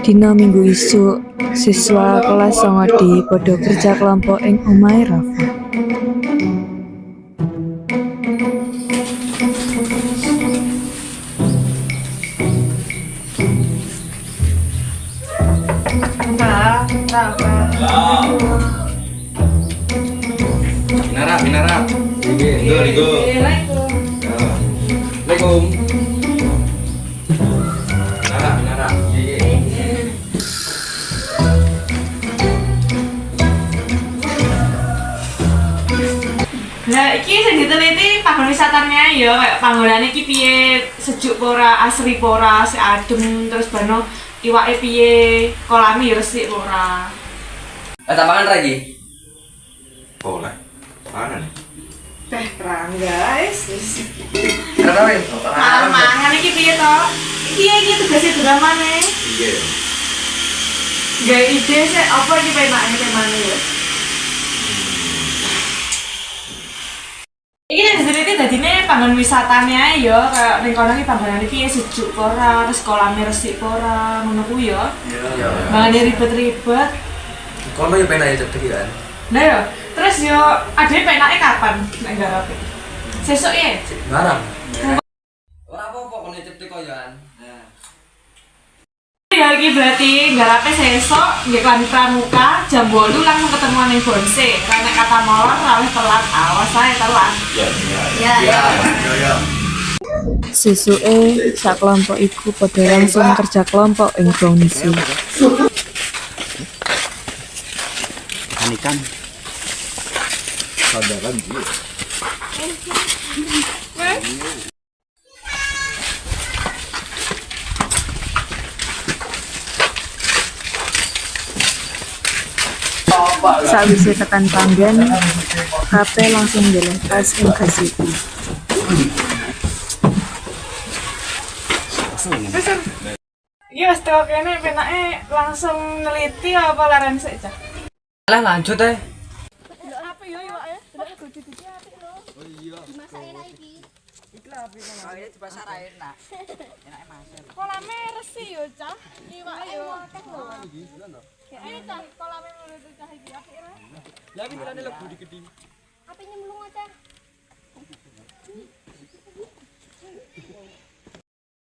Dina Minggu isuk, siswa kelas 9D padha kerja kelompok ing omahe Rafa. Binara. Ligo. Assalamualaikum. Binara. Nah, iki sing diteliti panggon wisatane ya, kayak panggonane iki piye, sejuk ora, asri ora, sik adem, terus bano iwake piye, kolame ya resik ora. Tambahan lagi. Boleh. Mana nih? Teh perang guys. Kenapa ya? Mangan iki piye to? Iki tugase dramane. Iya. Gak ide sih apa iki penake temane ya. Iki yang diteliti dadine panggon wisatane ae ya, kayak ning kono iki panggonane piye sejuk ora, terus kolame resik ora, ngono kuwi ya. Iya. Mangane ribet-ribet. Kono ya penake cedek kan. Nah ya, terus yo ade penake kapan nek garape? Sesuk ya? Ngarang. Ora apa-apa kono cedek kok ya. Nah. Ya iki berarti garape sesuk nggih kelan pramuka jam 8 langsung ketemuan ning Bonse. Karena kata molor raweh telat, awas saya telat. Ya. Sesuke sak kelompok iku padha langsung kerja kelompok ing Bonse. Panikan. Saudaraan dia. Sawise tekan panggen, kabeh langsung ndeleh tas ing Gazeti. Iya, setelah kene penake langsung neliti apa laren sik, Cah? Lah lanjut teh. Delok HP yo iwake. Delok gojek-gojek apik lho. Oh iya. Dimasak enak iki. Iki lho apik kan. Ini dipasak enak. Enake masak. Kolame resi yo, Cah. Iwake yo akeh lho. Ini Cah, kolame ngono tuh Cah iki apik ra? Lah pinggirane lebu diketi. Ape nyemplung aja.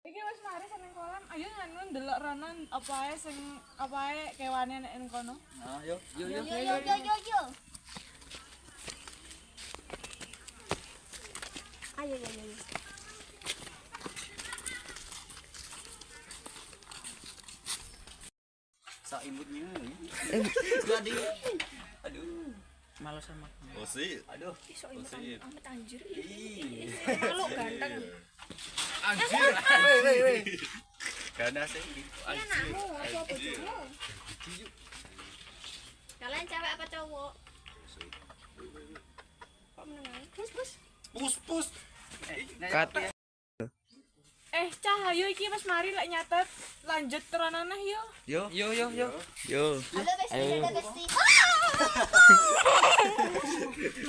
Iki wis mari seneng kolam. Ayo nganu ndelok rono apa ae sing apa ae kewane nek ning kono. Nah, yo. Yo. Ayo. Sak imutnya. Aduh. Malas sama. Osi. Aduh. Osi. Amat anjir. Ih. Kalau ganteng. Anjir. Woi. Ganas iki. Ini anakmu, apa bojomu? Kalian cewek apa cowok? Kok menengahi? Pus. Kat. Cah, ayo iki wis mari lek nyatet. Lanjut teronane yo. Yo. Yo. Halo besti.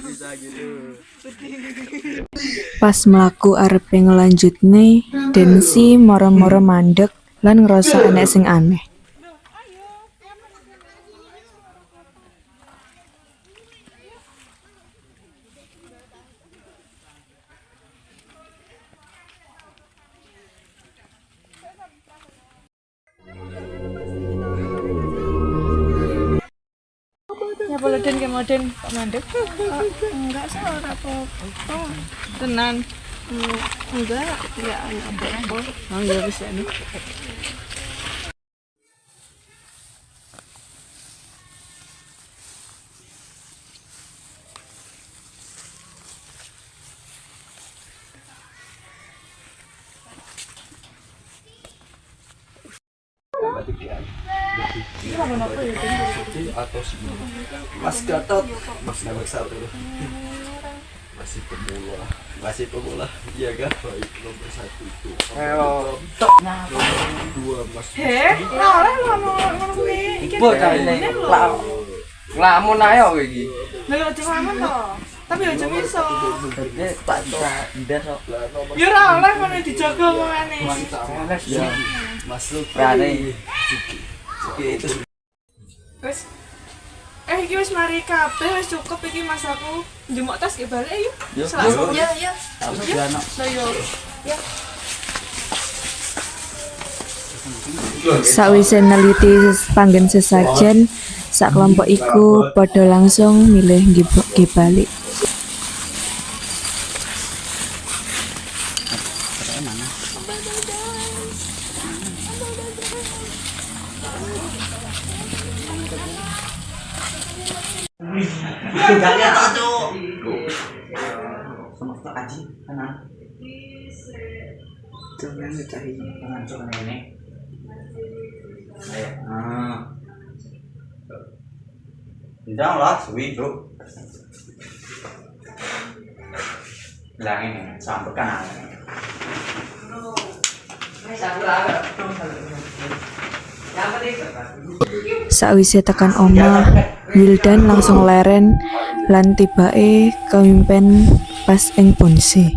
Bisa gitu. Pas mlaku arepe ngelanjutne, Densi moro-moro mandek lan ngerasa enek sing aneh. Ya boleh den ke moden Pak mandek. Enggak salah apa-apa. Tenan. Enggak, enggak apa-apa. Oh iya wis ya. Mas Gatot, Mas nomor 1. Masih pemula. Iya kan? Baik nomor 1 itu. Dua Mas. Ora oleh ngomong kuwi. Iki Bocah ini lamun ae kok iki. lha aja ngomong to. Tapi aja iso. Tak ndas kok. Ya ora oleh ngono dijaga omongane. Ya, masuk. Berani. Oke, itu Wis. Iki wis mari kabeh wis cukup iki masaku. Njemuk tas ke balik yuk. Yuk. Selasa. Ya, ya. Lah yo. Sakwise neliti panggen sesajen, sak kelompok iku padha langsung milih nggih balik. Ndang lah suwi, Bro. Lah ini sampe kan. Sakwise tekan omah, Wildan langsung leren lan tibake kemimpen pas ing Bonse.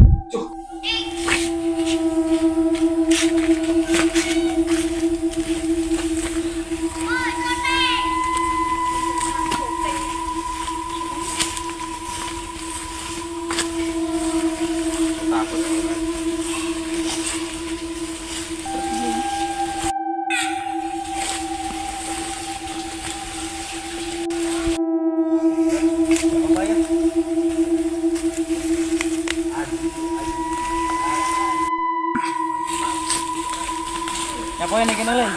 Nyapa ini kena leh?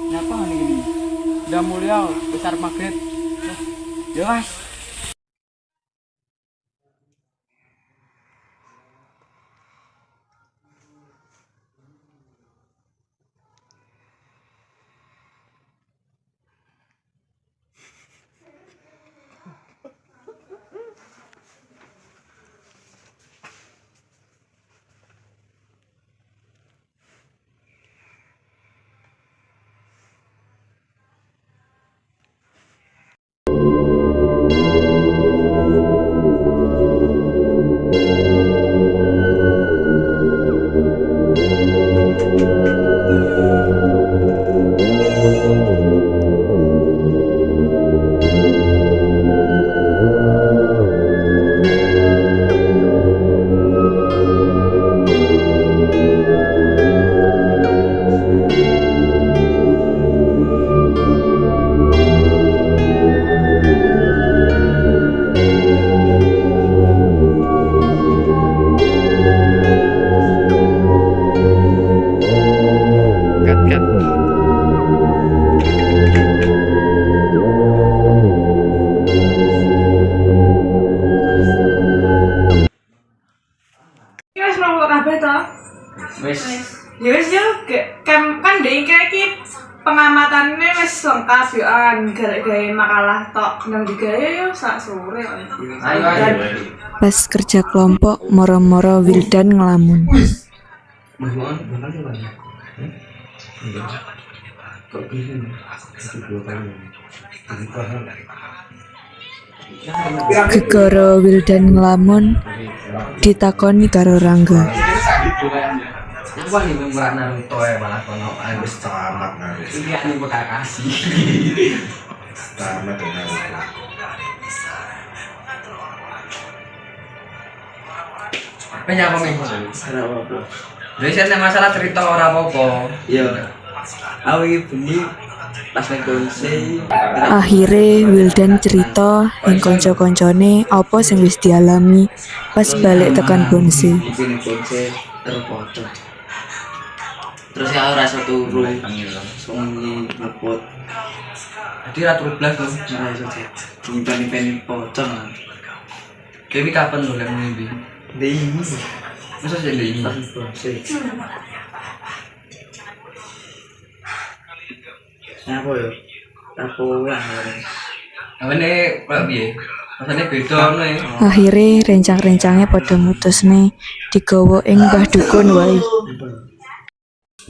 Nyapa ini gini? Udah mulia besar maghrib. Ya mas. Wis. Ya wis yo, kan ndek iki pengamatannya wis lengkap yo an gara-gara makalah tok nang digawe yo sak sore kok. Ayo. Pas kerja kelompok, moro-moro Wildan ngelamun. Gegoro Wildan ngelamun, ditakoni karo Rangga. Apa nih memberat Naruto ya malah kono wis tamat Naruto. iki ane bakal kasih. Tamat Naruto. Penyapa minggu. Jadi saya masalah cerita ora apa-apa. Iya. Aku iki bengi pas ning bonse. Akhire Wildan cerita ing kanca-kancane apa sing wis dialami pas balik tekan bonse. Iki ning bonse terpocok. Terus ya ora iso turu. Sunyi ngepot. Jadi ratu blas lho, ora iso cek. Nyimpen pocong. Dewi kapan lho lek mimpi? Dewi. Masa sih Dewi? Pas bonse. Apa ya? Apa ya? Apa nih, Pak Biye? Rasanya beda nih. Akhire rencang-rencangnya pada mutusne digawa ing Mbah Dukun wae.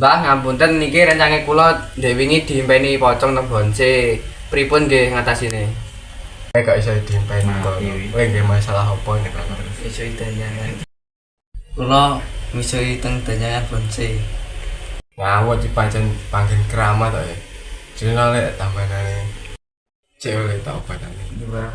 Mbah, ngapunten niki rencange kula ndek wingi diimpeni pocong nang bonse. Pripun nggih ngatasine? Gak iso diimpeni to. Kowe nggih masalah apa nek Iso danyangan. Kula misoi teng danyangan bonse. ngawur dipancen panggen keramat to ya. Jenenge lek tambanane cewek tau badane. Mbah.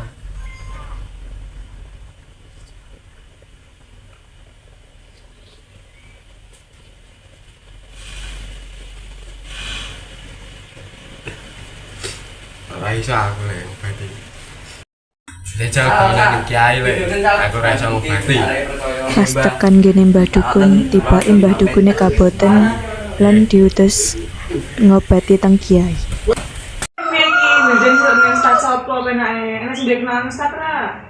Ora iso aku lek ngobati. Jajal kene kiai lek aku ora iso ngobati. Pas tekan gene Mbah Dukun, tiba Mbah Dukune kaboten lan diutus ngobati teng kiai. Piye iki njen seneng stat sapa penake? Enak sing kenalan stat ra?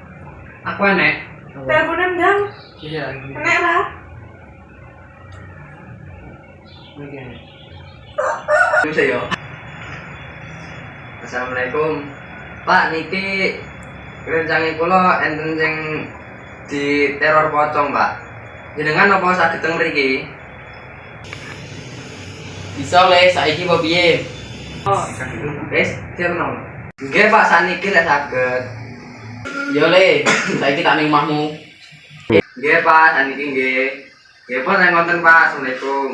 Aku enek. Teleponan ndang. Iya. Enek ra? Bisa yo. Assalamualaikum. Pak, niki rencange kula enten sing di teror pocong, Pak. Jenengan apa saged teng mriki? Bisa le saiki apa piye? Oh, Wis, terno. Nggih, Pak, saniki lek saged. Yo le, saiki tak ning omahmu. Nggih, Pak, saniki nggih. Nggih, pun nek ngoten, Pak. Assalamualaikum.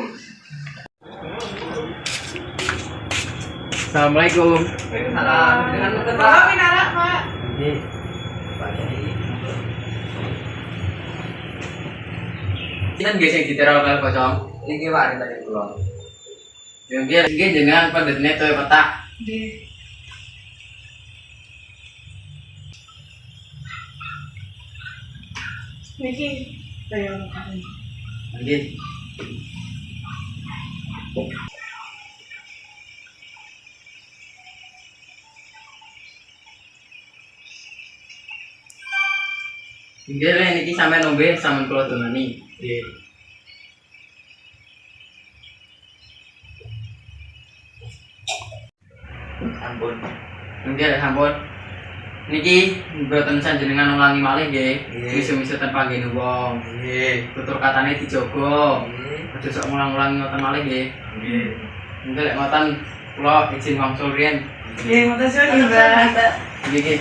Assalamualaikum. Waalaikumsalam. Dengan ngoten, Pak. Bapak minara, Pak. Nggih. Pak Yai. Kan nggih sing diteror karo pocong. Iki Pak rencange kula. Yo nggih iki jenengan pendetne to petak. Nggih. Niki saya Nggih. Nggih le niki sampean nombe sampean kula dongani. Nggih. Ampun. Nggih ampun. Niki mboten sanjenengan ngulangi malih nggih. Misu-misu tanpa nggih wong. Nggih. Tutur katane dijogo. Aja sok ngulang-ulangi ngoten malih nggih. Nggih. Nggih lek ngoten kula izin wangsul riyen. Nggih, ngoten suwun, Mbak. Nggih nggih.